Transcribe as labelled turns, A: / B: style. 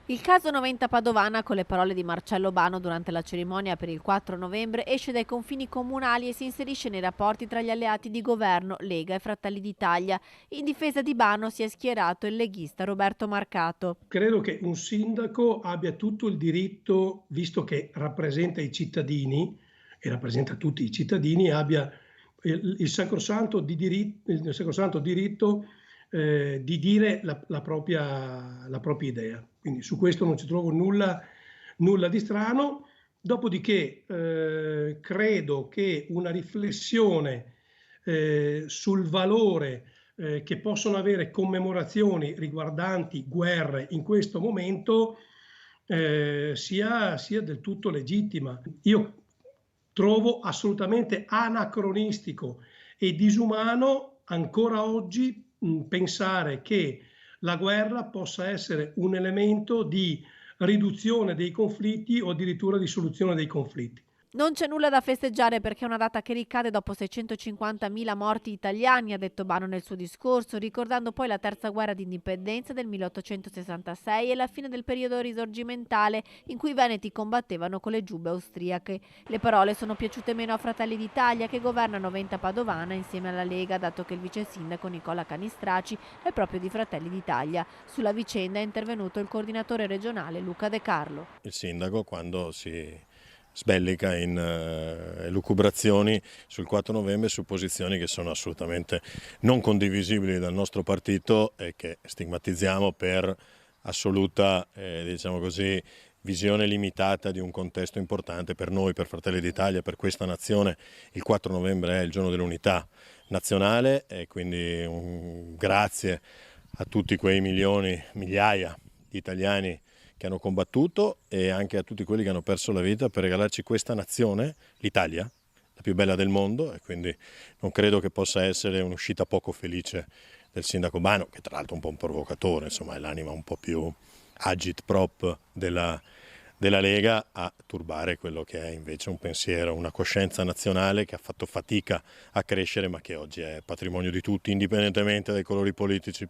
A: Il caso Noventa Padovana, con le parole di Marcello Bano durante la cerimonia per il 4 novembre, esce dai confini comunali e si inserisce nei rapporti tra gli alleati di governo, Lega e Fratelli d'Italia. In difesa di Bano si è schierato il leghista Roberto Marcato.
B: Credo che un sindaco abbia tutto il diritto, visto che rappresenta i cittadini e rappresenta tutti i cittadini, abbia il sacrosanto diritto di dire la propria idea. Quindi su questo non ci trovo nulla di strano. Dopodiché credo che una riflessione sul valore che possono avere commemorazioni riguardanti guerre in questo momento sia del tutto legittima. Io trovo assolutamente anacronistico e disumano ancora oggi pensare che la guerra possa essere un elemento di riduzione dei conflitti o addirittura di soluzione dei conflitti.
A: Non c'è nulla da festeggiare perché è una data che ricade dopo 650.000 morti italiani, ha detto Bano nel suo discorso, ricordando poi la terza guerra d'indipendenza del 1866 e la fine del periodo risorgimentale in cui i veneti combattevano con le giubbe austriache. Le parole sono piaciute meno a Fratelli d'Italia, che governa Noventa Padovana insieme alla Lega, dato che il vice sindaco Nicola Canistraci è proprio di Fratelli d'Italia. Sulla vicenda è intervenuto il coordinatore regionale Luca De Carlo.
C: Il sindaco, quando si sbellica in elucubrazioni sul 4 novembre su posizioni che sono assolutamente non condivisibili dal nostro partito e che stigmatizziamo per assoluta, diciamo così, visione limitata di un contesto importante per noi, per Fratelli d'Italia, per questa nazione. Il 4 novembre è il giorno dell'unità nazionale e quindi un grazie a tutti quei milioni, migliaia di italiani che hanno combattuto e anche a tutti quelli che hanno perso la vita per regalarci questa nazione, l'Italia, la più bella del mondo, e quindi non credo che possa essere un'uscita poco felice del sindaco Bano, che tra l'altro è un po' un provocatore, insomma è l'anima un po' più agit-prop della Lega, a turbare quello che è invece un pensiero, una coscienza nazionale che ha fatto fatica a crescere ma che oggi è patrimonio di tutti, indipendentemente dai colori politici.